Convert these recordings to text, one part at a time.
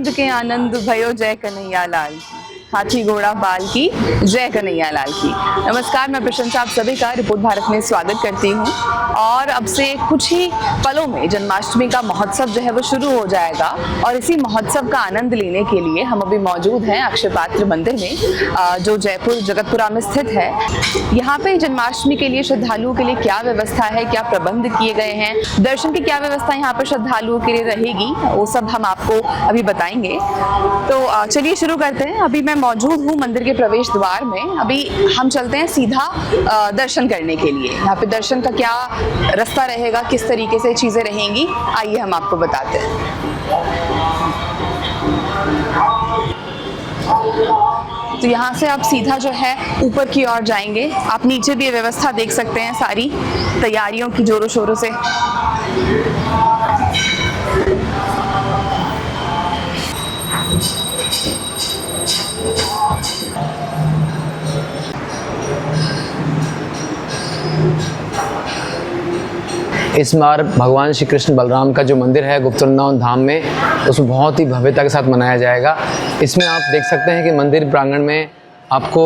आनंद के आनंद भयो जय कन्हैया लाल की, हाथी घोड़ा बाल की जय कन्हैया लाल की। नमस्कार, मैं प्रशंसा आप सभी का रिपोर्ट भारत में स्वागत करती हूँ। और अब से कुछ ही पलों में जन्माष्टमी का महोत्सव जो है वो शुरू हो जाएगा और इसी महोत्सव का आनंद लेने के लिए हम अभी मौजूद हैं अक्षय पात्र मंदिर में, जो जयपुर जगतपुरा में स्थित है। यहाँ पे जन्माष्टमी के लिए श्रद्धालुओं के लिए क्या व्यवस्था है, क्या प्रबंध किए गए हैं, दर्शन की क्या व्यवस्था यहाँ पर श्रद्धालुओं के लिए रहेगी, वो सब हम आपको अभी बताएंगे। तो चलिए शुरू करते हैं। अभी मैं मौजूद हूँ मंदिर के प्रवेश द्वार में। अभी हम चलते हैं सीधा दर्शन करने के लिए। यहाँ पे दर्शन का क्या रास्ता रहेगा, किस तरीके से चीजें रहेंगी, आइए हम आपको बताते हैं। तो यहाँ से आप सीधा जो है ऊपर की ओर जाएंगे। आप नीचे भी व्यवस्था देख सकते हैं, सारी तैयारियों की जोरों शोरों से। इस बार भगवान श्री कृष्ण बलराम का जो मंदिर है गुप्त वृंदावन धाम में, उसमें बहुत ही भव्यता के साथ मनाया जाएगा। इसमें आप देख सकते हैं कि मंदिर प्रांगण में आपको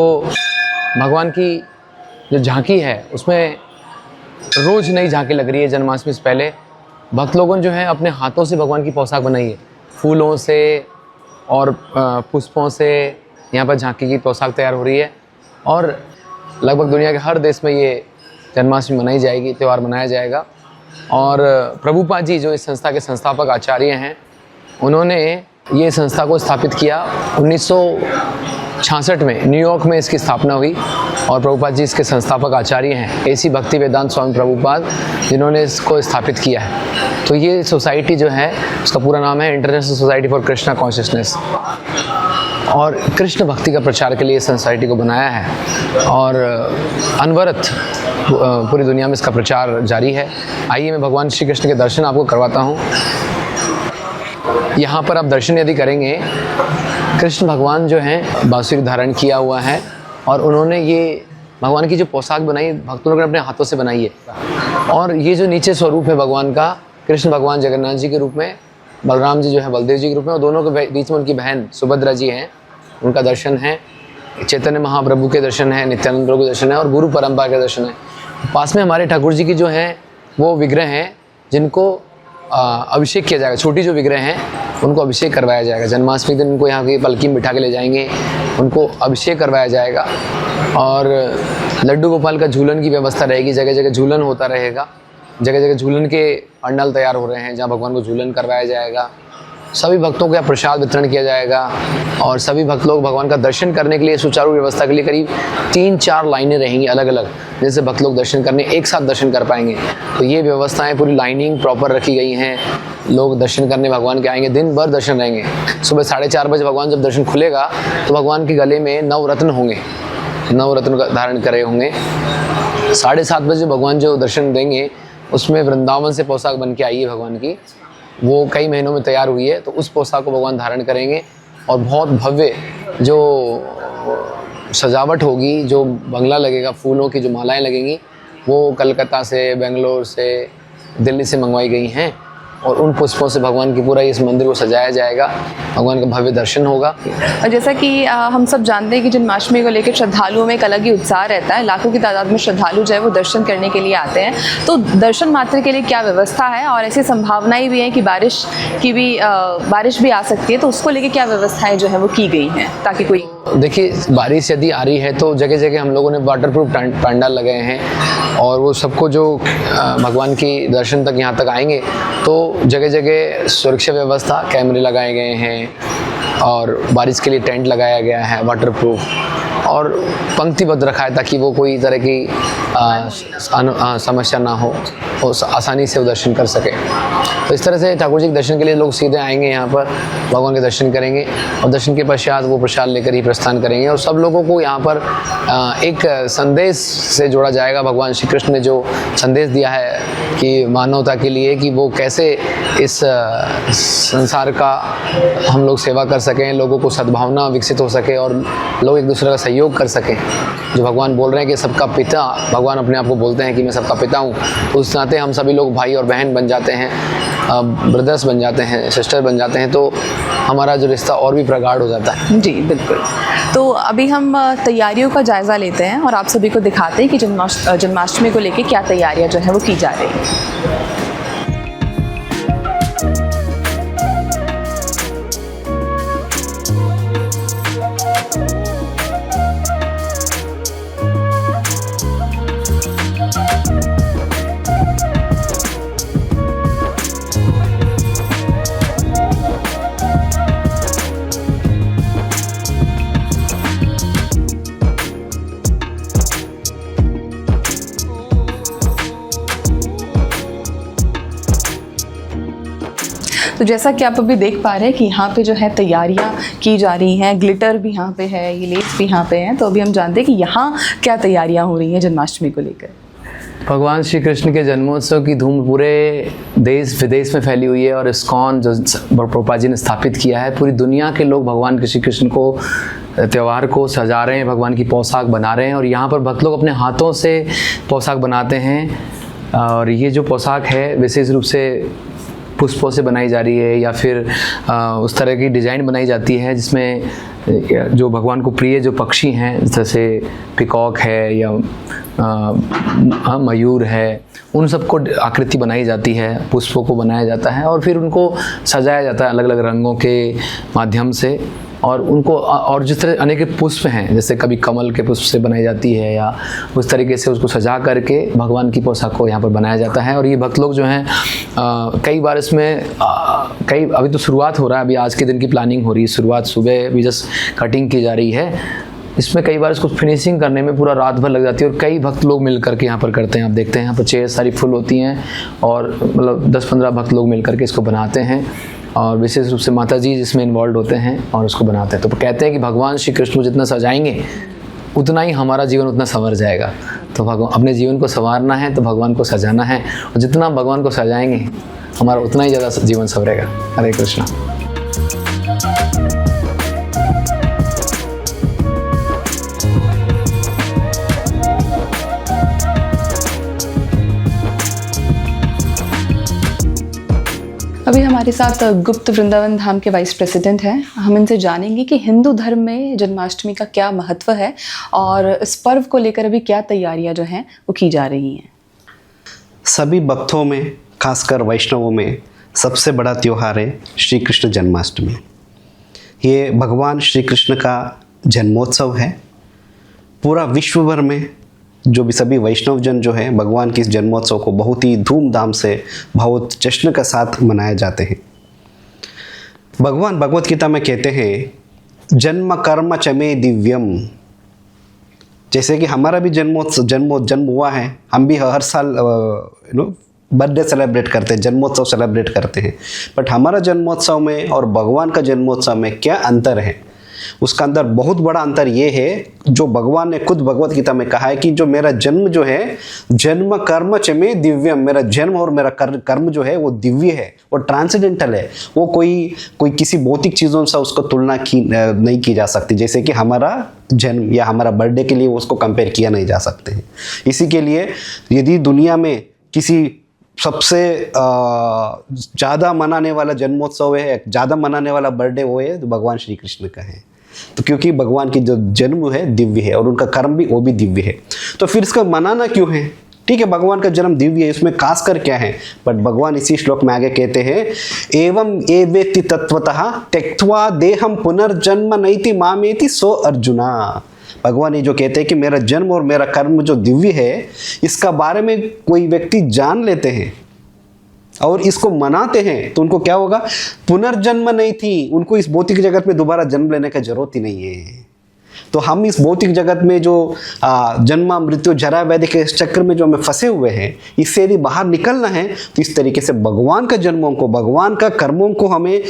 भगवान की जो झांकी है उसमें रोज़ नई झांकी लग रही है। जन्माष्टमी से पहले भक्त लोगों ने जो है अपने हाथों से भगवान की पोशाक बनाई है, फूलों से और पुष्पों से यहाँ पर झांकी की पोशाक तैयार हो रही है। और लगभग दुनिया के हर देश में ये जन्माष्टमी मनाई जाएगी, त्यौहार मनाया जाएगा। और प्रभुपाद जी जो इस संस्था के संस्थापक आचार्य हैं, उन्होंने ये संस्था को स्थापित किया 1966 में। न्यूयॉर्क में इसकी स्थापना हुई और प्रभुपाद जी इसके संस्थापक आचार्य हैं, ऐसी भक्ति वेदांत स्वामी प्रभुपाद, जिन्होंने इसको स्थापित किया है। तो ये सोसाइटी जो है उसका पूरा नाम है international society for Krishna consciousness, और कृष्ण भक्ति का प्रचार के लिए इस सोसाइटी को बनाया है और अनवरत पूरी दुनिया में इसका प्रचार जारी है। आइए मैं भगवान श्री कृष्ण के दर्शन आपको करवाता हूँ। यहाँ पर आप दर्शन यदि करेंगे, कृष्ण भगवान जो हैं बांसुरी धारण किया हुआ है और उन्होंने ये भगवान की जो पोशाक बनाई भक्त लोगों ने अपने हाथों से बनाई है। और ये जो नीचे स्वरूप है भगवान का, कृष्ण भगवान जगन्नाथ जी के रूप में, बलराम जी जो है बलदेव जी के रूप में, और दोनों के बीच में उनकी बहन सुभद्रा जी हैं, उनका दर्शन है। चैतन्य महाप्रभु के दर्शन है, नित्यानंद प्रभु के दर्शन है और गुरु परंपरा के दर्शन है। पास में हमारे ठाकुर जी की जो है वो विग्रह हैं, जिनको अभिषेक किया जाएगा। छोटी जो विग्रह हैं उनको अभिषेक करवाया जाएगा। जन्माष्टमी दिन उनको यहाँ की पलकी में बिठा के ले जाएंगे, उनको अभिषेक करवाया जाएगा। और लड्डू गोपाल का झूलन की व्यवस्था रहेगी, जगह जगह झूलन होता रहेगा, जगह जगह झूलन के पंडाल तैयार हो रहे हैं जहाँ भगवान को झूलन करवाया जाएगा। सभी भक्तों को यहाँ प्रसाद वितरण किया जाएगा और सभी भक्त लोग भगवान का दर्शन करने के लिए सुचारू व्यवस्था के लिए करीब 3-4 लाइनें रहेंगी अलग अलग, जैसे भक्त लोग दर्शन करने एक साथ दर्शन कर पाएंगे। तो ये व्यवस्थाएं पूरी लाइनिंग प्रॉपर रखी गई हैं। लोग दर्शन करने भगवान के आएंगे, दिन भर दर्शन रहेंगे। सुबह 4:30 बजे भगवान जब दर्शन खुलेगा तो भगवान के गले में नवरत्न होंगे, नवरत्न धारण करे होंगे। 7:30 बजे भगवान जो दर्शन देंगे उसमें वृंदावन से पोशाक बन के आई है भगवान की, वो कई महीनों में तैयार हुई है। तो उस पोशाक को भगवान धारण करेंगे और बहुत भव्य जो सजावट होगी, जो बंगला लगेगा, फूलों की जो मालाएं लगेंगी, वो कलकत्ता से, बेंगलोर से, दिल्ली से मंगवाई गई हैं। और उन पुष्पों से भगवान की पूरा इस मंदिर को सजाया जाएगा, भगवान का भव्य दर्शन होगा। और जैसा कि हम सब जानते हैं कि जन्माष्टमी को लेकर श्रद्धालुओं में एक अलग ही उत्साह रहता है। लाखों की तादाद में श्रद्धालु जो है वो दर्शन करने के लिए आते हैं। तो दर्शन मात्र के लिए क्या व्यवस्था है, और ऐसी संभावनाएं भी हैं कि बारिश भी आ सकती है, तो उसको लेकर क्या व्यवस्थाएं जो है वो की गई हैं, ताकि कोई देखिए बारिश यदि आ रही है तो जगह जगह हम लोगों ने वाटरप्रूफ पंडाल लगाए हैं और वो सबको जो भगवान की दर्शन तक यहाँ तक आएंगे तो जगह जगह सुरक्षा व्यवस्था, कैमरे लगाए गए हैं और बारिश के लिए टेंट लगाया गया है वाटरप्रूफ, और पंक्तिबद्ध रखा है ताकि वो कोई तरह की समस्या ना हो, वो आसानी से वो दर्शन कर सके। तो इस तरह से ठाकुर जी के दर्शन के लिए लोग सीधे आएंगे, यहाँ पर भगवान के दर्शन करेंगे और दर्शन के पश्चात वो प्रसाद लेकर ही प्रस्थान करेंगे। और सब लोगों को यहाँ पर एक संदेश से जोड़ा जाएगा। भगवान श्री कृष्ण ने जो संदेश दिया है कि मानवता के लिए, कि वो कैसे इस संसार का हम लोग सेवा कर सकें, लोगों को सद्भावना विकसित हो सके और लोग एक दूसरे का सहयोग कर सकें। जो भगवान बोल रहे हैं कि सबका पिता, भगवान अपने आप को बोलते हैं कि मैं सबका पिता हूँ, उस नाते हम सभी लोग भाई और बहन बन जाते हैं। ब्रदर्स बन जाते हैं, सिस्टर बन जाते हैं, तो हमारा जो रिश्ता और भी प्रगाढ़ हो जाता है। जी बिल्कुल। तो अभी हम तैयारियों का जायज़ा लेते हैं और आप सभी को दिखाते हैं कि जन्माष्टमी को लेके क्या तैयारियां जो है वो की जा रही हैं। तो जैसा कि आप अभी देख पा रहे हैं कि यहाँ पे जो है तैयारियाँ की जा रही हैं, ग्लिटर भी यहाँ पे है, ये लेस भी यहाँ पे हैं। तो अभी हम जानते हैं कि यहाँ क्या तैयारियाँ हो रही हैं जन्माष्टमी को लेकर। भगवान श्री कृष्ण के जन्मोत्सव की धूम पूरे देश विदेश में फैली हुई है और इस्कॉन जो प्रभुपाद जी ने स्थापित किया है, पूरी दुनिया के लोग भगवान श्री कृष्ण को त्यौहार को सजा रहे हैं, भगवान की पोशाक बना रहे हैं। और यहाँ पर भक्त लोग अपने हाथों से पोशाक बनाते हैं और ये जो पोशाक है विशेष रूप से पुष्पों से बनाई जा रही है या फिर उस तरह की डिज़ाइन बनाई जाती है जिसमें जो भगवान को प्रिय जो पक्षी हैं जैसे पिकॉक है या मयूर है, उन सबको आकृति बनाई जाती है, पुष्पों को बनाया जाता है और फिर उनको सजाया जाता है अलग अलग रंगों के माध्यम से। और उनको और जिस तरह अनेक पुष्प हैं, जैसे कभी कमल के पुष्प से बनाई जाती है या उस तरीके से उसको सजा करके भगवान की पोशाक को यहाँ पर बनाया जाता है। और ये भक्त लोग जो हैं कई बार इसमें अभी तो शुरुआत हो रहा है, अभी आज के दिन की प्लानिंग हो रही है, शुरुआत सुबह अभी जस्ट कटिंग की जा रही है। इसमें कई बार इसको फिनिशिंग करने में पूरा रात भर लग जाती है और कई भक्त लोग मिल करके यहाँ पर करते हैं। आप देखते हैं यहाँ पर चेयर सारी फुल होती हैं और मतलब 10-15 भक्त लोग मिल करके इसको बनाते हैं और विशेष रूप से माता जी जिसमें इन्वॉल्व होते हैं और उसको बनाते हैं। तो कहते हैं कि भगवान श्री कृष्ण को जितना सजाएंगे उतना ही हमारा जीवन उतना संवर जाएगा। तो भगवान अपने जीवन को संवारना है तो भगवान को सजाना है और जितना भगवान को सजाएंगे हमारा उतना ही ज़्यादा जीवन संवरेगा। हरे कृष्णा। अभी हमारे साथ गुप्त वृंदावन धाम के वाइस प्रेसिडेंट हैं। हम इनसे जानेंगे कि हिंदू धर्म में जन्माष्टमी का क्या महत्व है और इस पर्व को लेकर अभी क्या तैयारियां जो हैं वो की जा रही हैं। सभी भक्तों में, खासकर वैष्णवों में सबसे बड़ा त्यौहार है श्री कृष्ण जन्माष्टमी। ये भगवान श्री कृष्ण का जन्मोत्सव है। पूरा विश्व भर में जो भी सभी वैष्णव जन जो है भगवान के इस जन्मोत्सव को बहुत ही धूमधाम से बहुत जश्न के साथ मनाए जाते हैं। भगवान भगवत गीता में कहते हैं जन्म कर्म च मे दिव्यम। जैसे कि हमारा भी जन्म हुआ है, हम भी हर साल बर्थडे सेलिब्रेट करते हैं, जन्मोत्सव सेलिब्रेट करते हैं। बट हमारा जन्मोत्सव में और भगवान का जन्मोत्सव में क्या अंतर है? उसका अंदर बहुत बड़ा अंतर ये है जो भगवान ने खुद भगवत गीता में कहा है कि जो मेरा जन्म जो है, जन्म कर्म च मे दिव्यम, मेरा जन्म और मेरा कर्म जो है वो दिव्य है, वो ट्रांसेंडेंटल है। वो कोई किसी भौतिक चीज़ों से उसको तुलना नहीं की जा सकती। जैसे कि हमारा जन्म या हमारा बर्थडे के लिए उसको कंपेयर किया नहीं जा सकते हैं। इसी के लिए यदि दुनिया में किसी सबसे ज़्यादा मनाने वाला जन्मोत्सव है, ज़्यादा मनाने वाला बर्थडे वो है तो भगवान श्री कृष्ण का है। तो क्योंकि भगवान की जो जन्म है दिव्य है और उनका कर्म भी वो भी दिव्य है, तो फिर इसका मनाना क्यों है? ठीक है, भगवान का जन्म दिव्य है, इसमें खास कर क्या है? बट भगवान इसी श्लोक में आगे कहते हैं एवं एवेति तत्वतः त्यक्त्वा देहम पुनर्जन्म नैति मामेति सो अर्जुना। भगवान ये जो कहते हैं कि मेरा जन्म और मेरा कर्म जो दिव्य है, इसका बारे में कोई व्यक्ति जान लेते हैं और इसको मनाते हैं तो उनको क्या होगा? पुनर्जन्म नहीं थी, उनको इस भौतिक जगत में दोबारा जन्म लेने की जरूरत ही नहीं है। तो हम इस भौतिक जगत में जो जन्म मृत्यु जरा व्याधि के इस चक्र में जो हमें फंसे हुए हैं, इससे यदि बाहर निकलना है तो इस तरीके से भगवान का जन्मों को, भगवान का कर्मों को हमें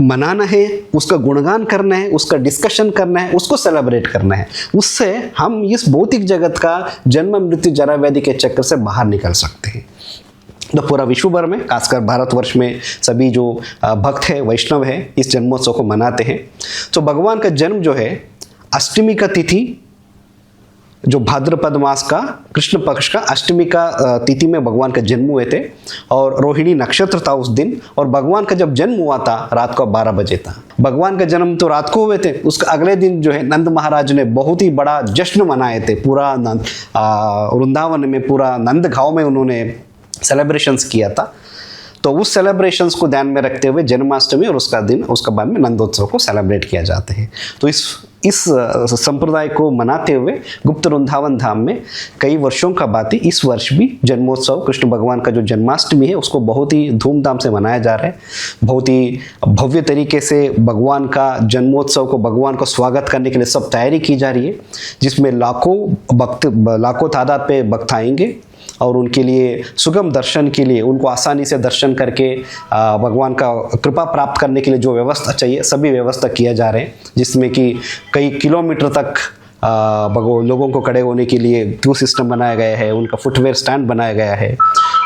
मनाना है, उसका गुणगान करना है, उसका डिस्कशन करना है, उसको सेलिब्रेट करना है। उससे हम इस भौतिक जगत का जन्म मृत्यु जरा व्याधि के चक्र से बाहर निकल सकते हैं। तो पूरा विश्व भर में, खासकर भारतवर्ष में सभी जो भक्त है, वैष्णव है, इस जन्मोत्सव को मनाते हैं। तो भगवान का जन्म जो है, अष्टमी का तिथि जो भाद्रपद मास का कृष्ण पक्ष का अष्टमी का तिथि में भगवान का जन्म हुए थे और रोहिणी नक्षत्र था उस दिन। और भगवान का जब जन्म हुआ था रात को 12 बजे था। भगवान का जन्म तो रात को हुए थे, उसका अगले दिन जो है नंद महाराज ने बहुत ही बड़ा जश्न मनाए थे। पूरा वृंदावन में, पूरा नंद गांव में उन्होंने सेलिब्रेशंस किया था। तो उस सेलिब्रेशंस को ध्यान में रखते हुए जन्माष्टमी और उसका बाद में नंदोत्सव को सेलिब्रेट किया जाते हैं। तो इस संप्रदाय को मनाते हुए गुप्त वृंदावन धाम में कई वर्षों का बाद इस वर्ष भी जन्मोत्सव, कृष्ण भगवान का जो जन्माष्टमी है उसको बहुत ही धूमधाम से मनाया जा रहा है। बहुत ही भव्य तरीके से भगवान का जन्मोत्सव को, भगवान को स्वागत करने के लिए सब तैयारी की जा रही है, जिसमें लाखों तादाद पे भक्त आएंगे और उनके लिए सुगम दर्शन के लिए, उनको आसानी से दर्शन करके भगवान का कृपा प्राप्त करने के लिए जो व्यवस्था चाहिए सभी व्यवस्था किया जा रहे हैं, जिसमें कि कई किलोमीटर तक लोगों को खड़े होने के लिए क्यू सिस्टम बनाया गया है, उनका फुटवेयर स्टैंड बनाया गया है।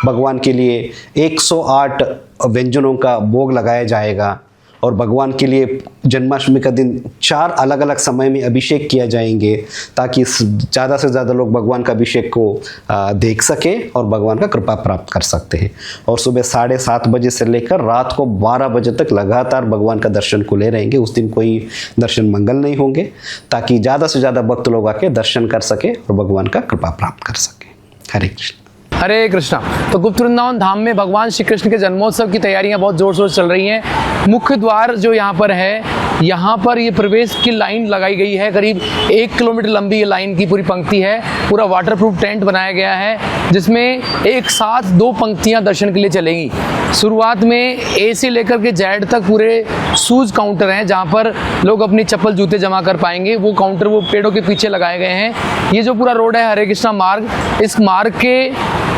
भगवान के लिए 108 व्यंजनों का भोग लगाया जाएगा और भगवान के लिए जन्माष्टमी का दिन 4 अलग अलग समय में अभिषेक किया जाएंगे, ताकि ज़्यादा से ज़्यादा लोग भगवान का अभिषेक को देख सके और भगवान का कृपा प्राप्त कर सकते हैं। और सुबह 7:30 बजे से लेकर रात को 12 बजे तक लगातार भगवान का दर्शन खुले रहेंगे। उस दिन कोई दर्शन मंगल नहीं होंगे, ताकि ज़्यादा से ज़्यादा भक्त लोग आके दर्शन कर सके और भगवान का कृपा प्राप्त कर सके। हरे कृष्ण। हरे कृष्णा। तो गुप्त वृंदावन धाम में भगवान श्री कृष्ण के जन्मोत्सव की तैयारियां बहुत जोर शोर से चल रही हैं। मुख्य द्वार जो यहाँ पर है, यहाँ पर ये प्रवेश की लाइन लगाई गई है। करीब 1 किलोमीटर लंबी ये लाइन की पूरी पंक्ति है। पूरा वाटरप्रूफ टेंट बनाया गया है, जिसमें एक साथ 2 पंक्तियाँ दर्शन के लिए चलेंगी। शुरुआत में ए से लेकर के जेड तक पूरे शूज काउंटर हैं, जहाँ पर लोग अपनी चप्पल जूते जमा कर पाएंगे। वो काउंटर वो पेड़ों के पीछे लगाए गए हैं। ये जो पूरा रोड है हरे कृष्णा मार्ग, इस मार्ग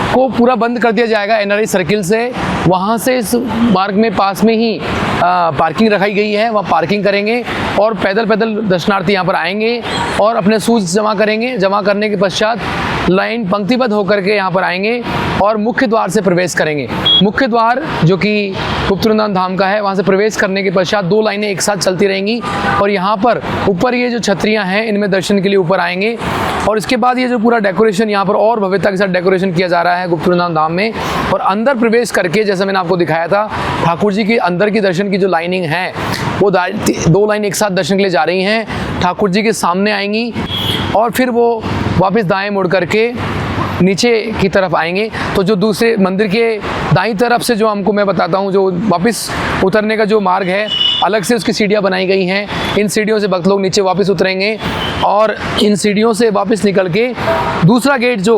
को पूरा बंद कर दिया जाएगा NRI सर्किल से। वहाँ से इस मार्ग में पास में ही पार्किंग रखाई गई है, वहाँ पार्किंग करेंगे और पैदल दर्शनार्थी यहाँ पर आएंगे और अपने शूज जमा करेंगे। जमा करने के पश्चात लाइन पंक्तिबद्ध होकर के यहाँ पर आएंगे और मुख्य द्वार से प्रवेश करेंगे। मुख्य द्वार जो कि गुप्त वृंदावन धाम का है, वहाँ से प्रवेश करने के पश्चात 2 लाइनें एक साथ चलती रहेंगी और यहाँ पर ऊपर ये जो छतरियाँ हैं इनमें दर्शन के लिए ऊपर आएंगे। और इसके बाद ये जो पूरा डेकोरेशन यहाँ पर और भव्यता के साथ डेकोरेशन किया जा रहा है गुप्त वृंदावन धाम में। और अंदर प्रवेश करके, जैसा मैंने आपको दिखाया था, ठाकुर जी के अंदर की दर्शन की जो लाइनिंग है वो 2 लाइन एक साथ दर्शन के लिए जा रही हैं। ठाकुर जी के सामने आएंगी और फिर वो वापस दाएं मुड़ करके नीचे की तरफ आएंगे। तो जो दूसरे मंदिर के दाईं तरफ से जो हमको मैं बताता हूँ, जो वापस उतरने का जो मार्ग है, अलग से उसकी सीढ़ियाँ बनाई गई हैं। इन सीढ़ियों से भक्त लोग नीचे वापस उतरेंगे और इन सीढ़ियों से वापस निकल के दूसरा गेट जो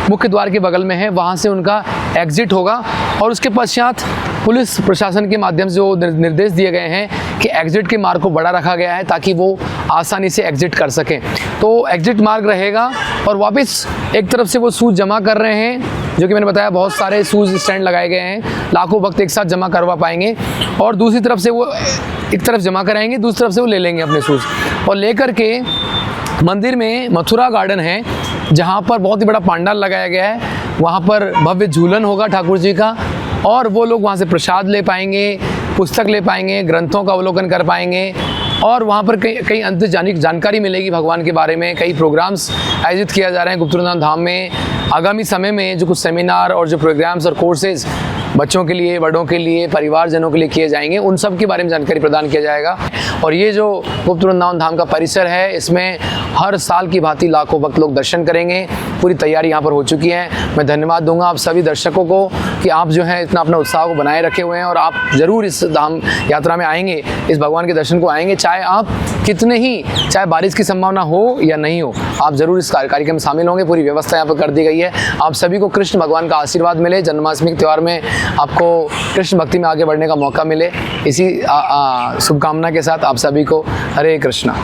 मुख्य द्वार के बगल में है, वहाँ से उनका एग्जिट होगा। और उसके पश्चात पुलिस प्रशासन के माध्यम से जो निर्देश दिए गए हैं कि एग्जिट के मार्ग को बड़ा रखा गया है, ताकि वो आसानी से एग्जिट कर सकें। तो एग्जिट मार्ग रहेगा और वापस एक तरफ से वो शूज जमा कर रहे हैं, जो कि मैंने बताया बहुत सारे शूज स्टैंड लगाए गए हैं, लाखों भक्त एक साथ जमा करवा पाएंगे। और दूसरी तरफ से वो एक तरफ जमा कराएंगे, दूसरी तरफ से वो ले लेंगे अपने शूज और लेकर के मंदिर में मथुरा गार्डन है, जहाँ पर बहुत ही बड़ा पंडाल लगाया गया है। वहाँ पर भव्य झूलन होगा ठाकुर जी का और वो लोग वहाँ से प्रसाद ले पाएंगे, पुस्तक ले पाएंगे, ग्रंथों का अवलोकन कर पाएंगे और वहाँ पर कई अंत जानकारी मिलेगी भगवान के बारे में। कई प्रोग्राम्स आयोजित किया जा रहे हैं गुप्त वृंदावन धाम में। आगामी समय में जो कुछ सेमिनार और जो प्रोग्राम्स और कोर्सेज बच्चों के लिए, बड़ों के लिए, परिवारजनों के लिए किए जाएंगे, उन सब के बारे में जानकारी प्रदान किया जाएगा। और ये जो गुप्त वृंदावन धाम का परिसर है, इसमें हर साल की भांति लाखों भक्त लोग दर्शन करेंगे। पूरी तैयारी यहाँ पर हो चुकी है। मैं धन्यवाद दूंगा आप सभी दर्शकों को कि आप जो है इतना अपना उत्साह को बनाए रखे हुए हैं और आप ज़रूर इस धाम यात्रा में आएंगे, इस भगवान के दर्शन को आएंगे। चाहे बारिश की संभावना हो या नहीं हो, आप ज़रूर इस कार्यक्रम में शामिल होंगे। पूरी व्यवस्था यहाँ पर कर दी गई है। आप सभी को कृष्ण भगवान का आशीर्वाद मिले। जन्माष्टमी के त्यौहार में आपको कृष्ण भक्ति में आगे बढ़ने का मौका मिले, इसी शुभकामना के साथ आप सभी को हरे कृष्णा।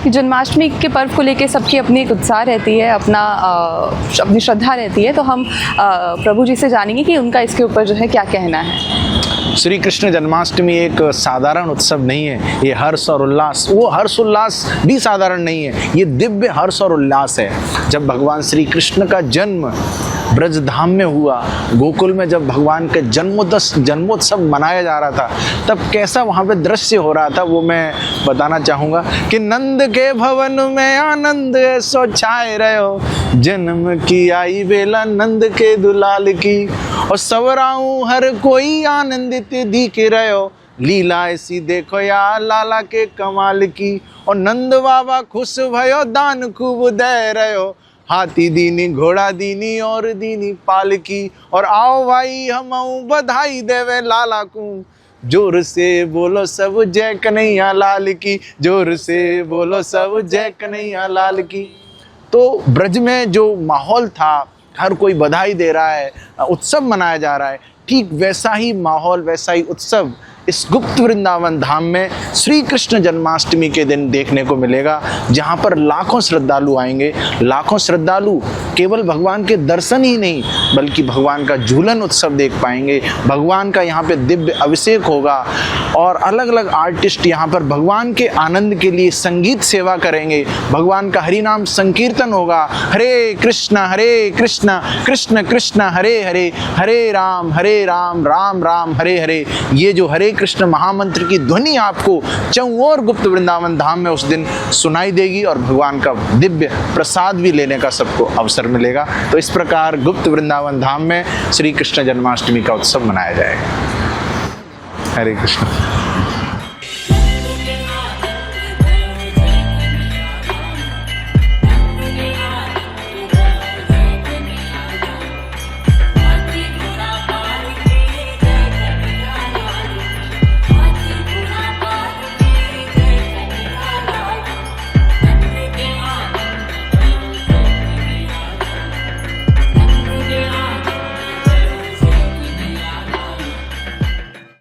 जन्माष्टमी के पर्व को लेकर सबकी अपनी एक उत्साह रहती है, अपनी श्रद्धा रहती है। तो हम प्रभु जी से जानेंगे कि उनका इसके ऊपर जो है क्या कहना है। श्री कृष्ण जन्माष्टमी एक साधारण उत्सव नहीं है, ये हर्ष और उल्लास, वो हर्ष उल्लास भी साधारण नहीं है, ये दिव्य हर्ष और उल्लास है। जब भगवान श्री कृष्ण का जन्म ब्रज धाम में हुआ, गोकुल में जब भगवान के जन्मोत्सव मनाया जा रहा था, तब कैसा वहाँ पे दृश्य हो रहा था वो मैं बताना चाहूँगा कि नंद के भवन में आनंद ऐसो छाए रहो, जन्म की आई बेला नंद के दुलाल की, और सवराऊं हर कोई आनंदित दिख रहो, लीला ऐसी देखो या लाला के कमाल की, और नंद बाबा खुश भयो दान खूब दे रहो, हाथी दीनी घोड़ा दीनी और दीनी पाल की, और आओ भाई हम बधाई देवे लाला को, जोर से बोलो सब जय कन्हैया लाल की, जोर से बोलो सब जय कन्हैया लाल की। तो ब्रज में जो माहौल था, हर कोई बधाई दे रहा है, उत्सव मनाया जा रहा है, ठीक वैसा ही माहौल, वैसा ही उत्सव इस गुप्त वृंदावन धाम में श्री कृष्ण जन्माष्टमी के दिन देखने को मिलेगा, जहाँ पर लाखों श्रद्धालु आएंगे। लाखों श्रद्धालु केवल भगवान के दर्शन ही नहीं बल्कि भगवान का झूलन उत्सव देख पाएंगे। भगवान का यहाँ पे दिव्य अभिषेक होगा और अलग अलग आर्टिस्ट यहाँ पर भगवान के आनंद के लिए संगीत सेवा करेंगे। भगवान का हरि नाम संकीर्तन होगा, हरे कृष्ण कृष्ण कृष्ण हरे हरे, हरे राम राम राम हरे हरे। ये जो हरे कृष्ण महामंत्र की ध्वनि आपको चौओर गुप्त वृंदावन धाम में उस दिन सुनाई देगी और भगवान का दिव्य प्रसाद भी लेने का सबको अवसर मिलेगा। तो इस प्रकार गुप्त वृंदावन धाम में श्री कृष्ण जन्माष्टमी का उत्सव मनाया जाएगा। हरे कृष्ण।